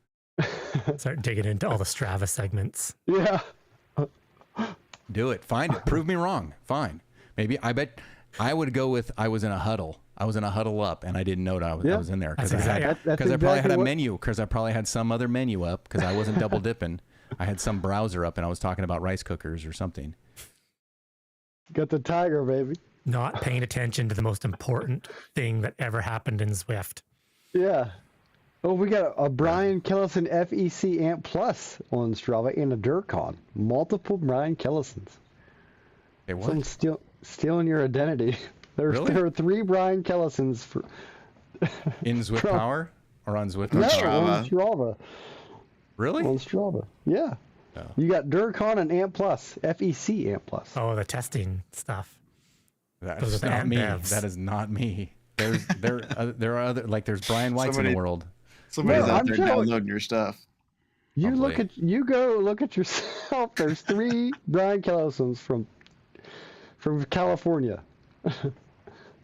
Start digging into all the Strava segments. Yeah. Do it. Find it. Prove me wrong. Fine. Maybe I bet I would go with I was in a huddle. I was in a huddle up and I didn't know I was in there because That's I exactly- probably had a menu because I probably had some other menu up because I wasn't double dipping. I had some browser up and I was talking about rice cookers or something. Got the tiger, baby. Not paying attention to the most important thing that ever happened in Zwift. Yeah. Oh, we got a Brian Kellison FEC Amp Plus on Strava and a Durcon. Multiple Brian Kellisons. Hey, what? Someone's stealing your identity. Really? There are 3 Brian Kellisons for In Zwift From- Power or on Zwift? no, Strava. on Strava. Really? On Strava. Yeah. Oh. You got Durcon and Amp Plus. FEC Amp Plus. Oh, the testing stuff. Those are That's the not Ant me. Bevs. That is not me. There are other like there's Brian Whites in Somebody- the world. Somebody's No, out I'm there telling- downloading your stuff. You go look at yourself. There's 3 Brian Kellisons from California.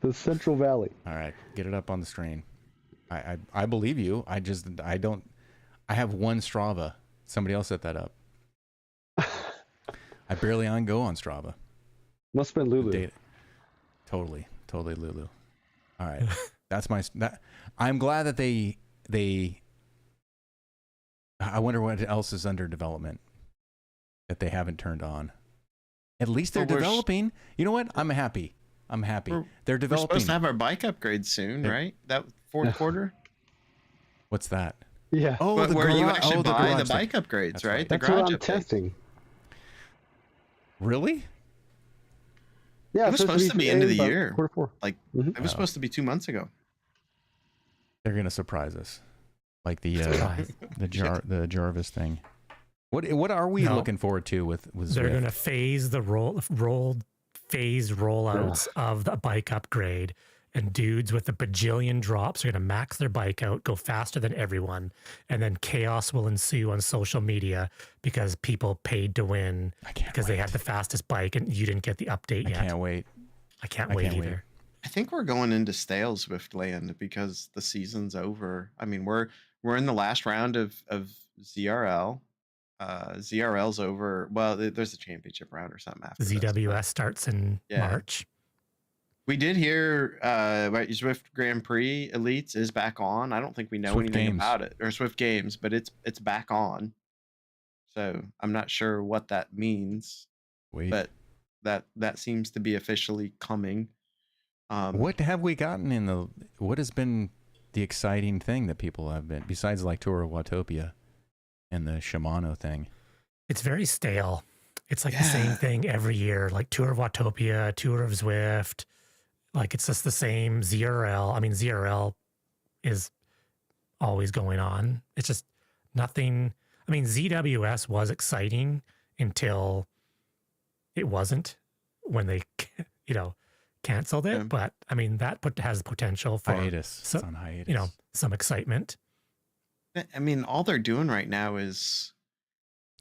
The Central Valley. All right, get it up on the screen. I believe you. I don't. I have one Strava. Somebody else set that up. I barely go on Strava. Must have been Lulu. Data. Totally Lulu. All right. That's I'm glad that they I wonder what else is under development that they haven't turned on. At least they're developing. You know what? I'm happy. They're developing. We're supposed to have our bike upgrades soon, right? That fourth quarter. What's that? Yeah. Oh, where you actually buy the garage bike upgrades, That's right? right. The That's what garage I'm upgrades. testing. Really? Yeah, It was supposed to be end of the year. Quarter 4. Like Mhm. it was supposed to be 2 months ago. They're gonna surprise us, like the Surprise. the Jarvis thing. What are we No. looking forward to with They're Zwift? going to phase the phased rollouts of the bike upgrade, and dudes with a bajillion drops are going to max their bike out, go faster than everyone, and then chaos will ensue on social media because people paid to win I can't because they wait. had the fastest bike and you didn't get the update I yet. can't wait. I can't I wait can't wait. either. I think we're going into stale Swiftland because the season's over. I mean, we're in the last round of ZRL. ZRL's over. Well, there's a championship round or something after this, but ZWS starts in Yeah. March. we did hear right, Zwift Grand Prix Elites is back on. I don't think we know Swift anything Games. about it, or Swift Games, but it's back on. So I'm not sure what that means, Wait. but that seems to be officially coming. What have we gotten what has been the exciting thing that people have been, besides like Tour of Watopia and the Shimano thing? It's very stale. It's like the same Yeah. thing every year, like Tour of Watopia, Tour of Zwift. Like it's just the same ZRL. I mean, ZRL is always going on. It's just nothing. I mean, ZWS was exciting until it wasn't when they, canceled it. Yeah. But I mean, that has potential for, Hiatus. so- It's on hiatus. some excitement. I mean, all they're doing right now is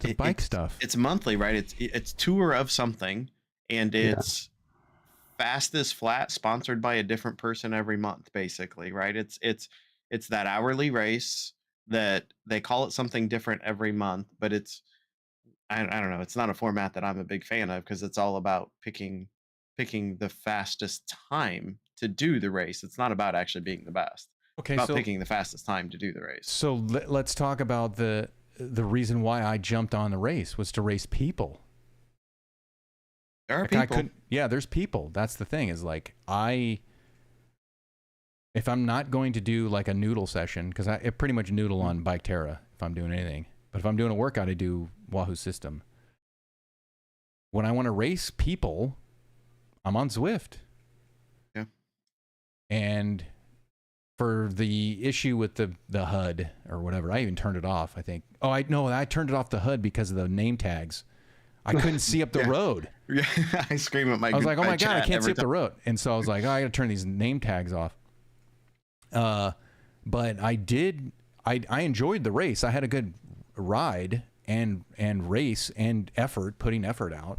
the bike stuff. it's monthly, right? It's tour of something, and it's fastest flat sponsored by a different person every month, basically, right? It's that hourly race that they call it something different every month, but it's I don't know. It's not a format that I'm a big fan of because it's all about picking the fastest time to do the race. It's not about actually being the best. Okay, It's about so picking the fastest time to do the race. let's talk about the reason why I jumped on the race was to race people. There are Like, I people. couldn't. Yeah, there's people. That's the thing. Is like if I'm not going to do like a noodle session, because I pretty much noodle on Bike Terra if I'm doing anything. But if I'm doing a workout, I do Wahoo System. When I want to race people, I'm on Zwift. Yeah. And for the issue with the HUD or whatever, I even turned it off, I think. Oh, I turned it off the HUD because of the name tags. I couldn't see up the Yeah. road. Yeah, I scream at my. I was like, oh my God, I chat can't see every up the road. And so I was like, oh, I got to turn these name tags off. But I enjoyed the race. I had a good ride and race and putting effort out.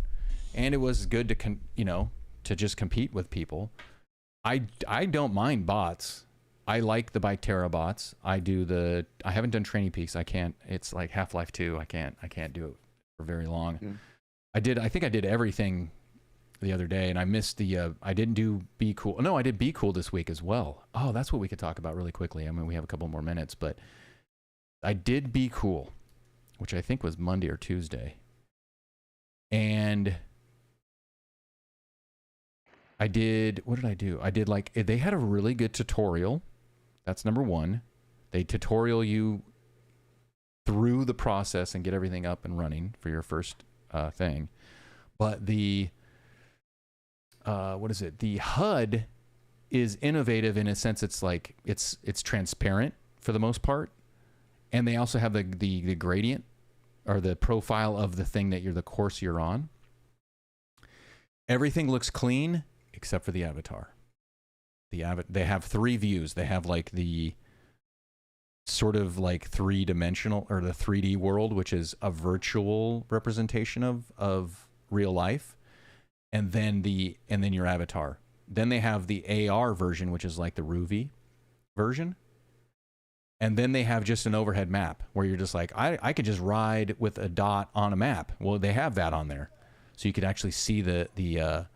And it was good to just compete with people. I don't mind bots. I like the Bike Terra bots. I haven't done Training Peaks. I can't, it's like Half-Life 2. I can't do it for very long. Yeah. I think I did everything the other day, and I missed I didn't do Be Cool. No, I did Be Cool this week as well. Oh, that's what we could talk about really quickly. I mean, we have a couple more minutes, but I did Be Cool, which I think was Monday or Tuesday. And what did I do? I did they had a really good tutorial. That's number one. They tutorial you through the process and get everything up and running for your first thing. But the the HUD is innovative in a sense. It's like it's transparent for the most part, and they also have the gradient or the profile of the thing the course you're on. Everything looks clean except for the avatar. They have three views. They have like the sort of like three-dimensional or the 3D world, which is a virtual representation of real life, and then your avatar. Then they have the AR version, which is like the Ruby version. And then they have just an overhead map where you're just like, I could just ride with a dot on a map. Well, they have that on there, so you could actually see the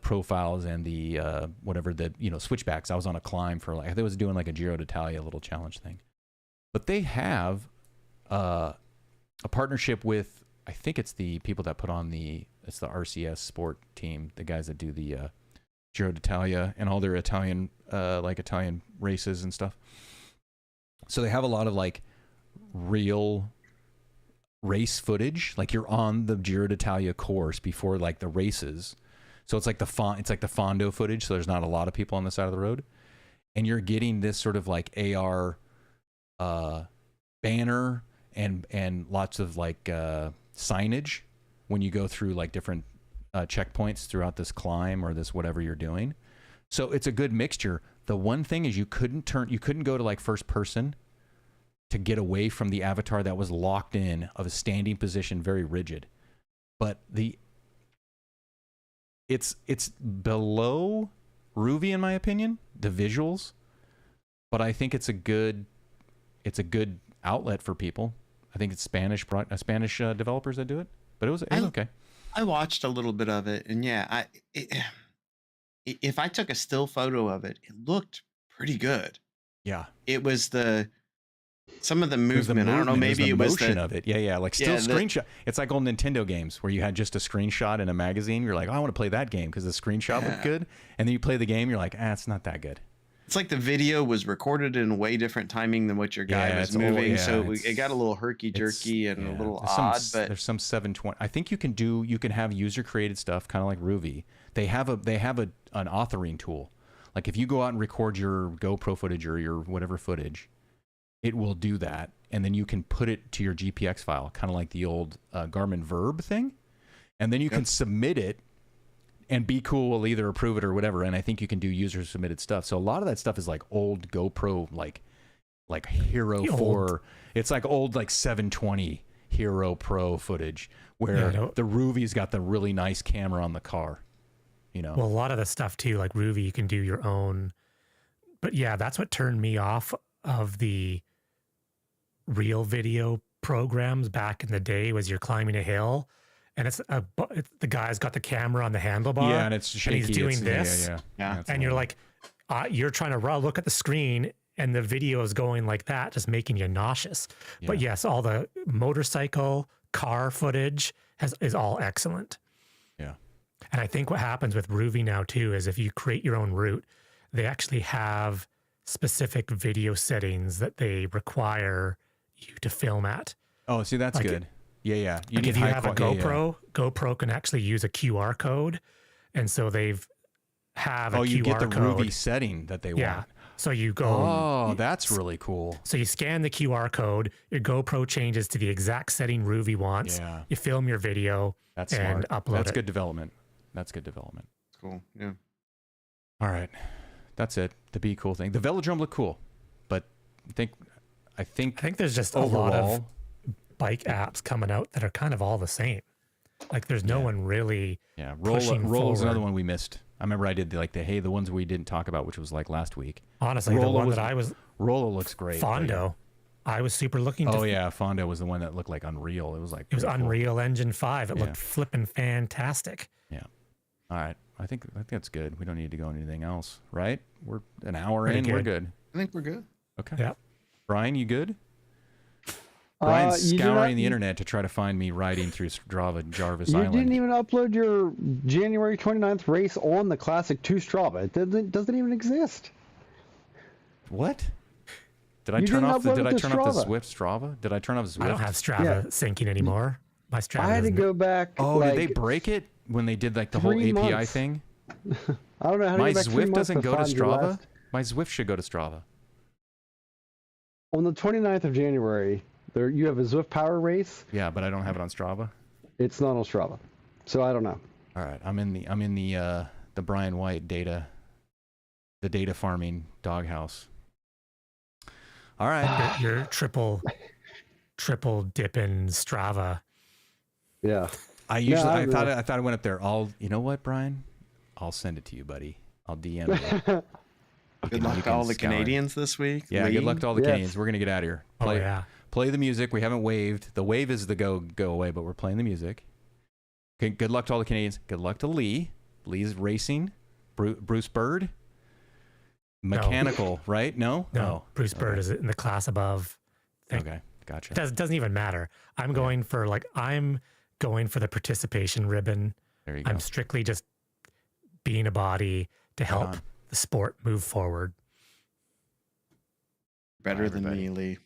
profiles and the whatever the switchbacks. I was on a climb for I was doing like a Giro d'Italia little challenge thing, but they have a partnership with, I think it's the people that put on it's the RCS Sport team, the guys that do the Giro d'Italia and all their Italian Italian races and stuff. So they have a lot of like real race footage, like you're on the Giro d'Italia course before like the races. So it's like the Fondo footage. So there's not a lot of people on the side of the road, and you're getting this sort of like AR banner and lots of like signage when you go through like different checkpoints throughout this climb or this whatever you're doing. So it's a good mixture. The one thing is you couldn't go to like first person to get away from the avatar that was locked in of a standing position, very rigid. But it's below Ruvi in my opinion, the visuals, but I think it's a good outlet for people. I think it's Spanish developers that do it, but it was okay. I watched a little bit of it, and yeah, if I took a still photo of it, it looked pretty good. Yeah, it was some of the movement. I don't know, maybe it was the motion of it. Yeah, like still screenshot. It's like old Nintendo games where you had just a screenshot in a magazine. You're like, oh, I want to play that game because the screenshot looked good, and then you play the game, you're like, it's not that good. It's like the video was recorded in way different timing than what your guy was moving, so it got a little herky-jerky and a little odd. But there's some 720. I think you can have user-created stuff, kind of like Ruvi. They have an authoring tool. Like if you go out and record your GoPro footage or your whatever footage, it will do that, and then you can put it to your GPX file, kind of like the old Garmin Verb thing, and then you can submit it. And Be Cool will either approve it or whatever. And I think you can do user submitted stuff. So a lot of that stuff is like old GoPro, like Hero 4. It's like old like 720 Hero Pro footage where the Ruvi's got the really nice camera on the car. Well, a lot of the stuff too, like Ruvi, you can do your own. But yeah, that's what turned me off of the real video programs back in the day was you're climbing a hill. And the guy's got the camera on the handlebar. Yeah, and it's shaky. And he's doing this. Yeah. And you're like, you're trying to look at the screen, and the video is going like that, just making you nauseous. Yeah. But yes, all the motorcycle, car footage is all excellent. Yeah. And I think what happens with Ruvi now too is if you create your own route, they actually have specific video settings that they require you to film at. Oh, see, that's good. Yeah. Like if you have a GoPro, GoPro can actually use a QR code. And so they've have a QR code. Oh, you get the Ruvi setting that they want. So you go. Oh, that's really cool. So you scan the QR code, your GoPro changes to the exact setting Ruvi wants. Yeah. You film your video and smart. Upload That's it. good development. That's good development. Cool. Yeah. All right. That's it. The Be Cool thing. The Velodrome looked cool, but I think there's just overall, a lot of bike apps coming out that are kind of all the same. Like there's no one really Roll is another one we missed. I remember I did the ones we didn't talk about, which was like last week. Honestly, the one that I was Rolla looks great. Fondo. I was super looking to Fondo was the one that looked like Unreal. It was like Unreal Engine 5. It looked flipping fantastic. Yeah. All right. I think that's good. We don't need to go into anything else, right? We're an hour in. We're good. I think we're good. Okay. Yeah. Brian, you good? Brian's scouring the internet to try to find me riding through Strava Jarvis Island. You didn't even upload your January 29th race on the Classic 2 Strava. It doesn't even exist. What? Did I turn off the Zwift Strava? Did I turn off Zwift? I don't have Strava syncing anymore. My Strava. I had to go back. Oh, did they break it when they did like the whole API thing? I don't know how to My go back 3 Zwift months doesn't go to find your Strava. last- My Zwift should go to Strava. On the 29th of January, you have a Zwift Power race. Yeah, but I don't have it on Strava. It's not on Strava, so I don't know. All right, I'm in the Brian White data farming doghouse. All right, you're triple dipping Strava. Yeah. I thought I went up there. You know what, Brian? I'll send it to you, buddy. I'll DM you. Good You luck to can all the scour. Canadians this week. Yeah, Lee. good luck to all the Yes. Canadians. We're gonna get out of here. Oh yeah. Play the music. We haven't waved. The wave is the go away, but we're playing the music. Okay, good luck to all the Canadians. Good luck to Lee. Lee's racing. Bruce Bird. Mechanical, right? No? No, Oh, Bruce Bird is in the class above. okay. Gotcha. It doesn't even matter. I'm going for the participation ribbon. There you go. I'm strictly just being a body to help on. the sport move forward. Better Bye, than everybody. me, Lee.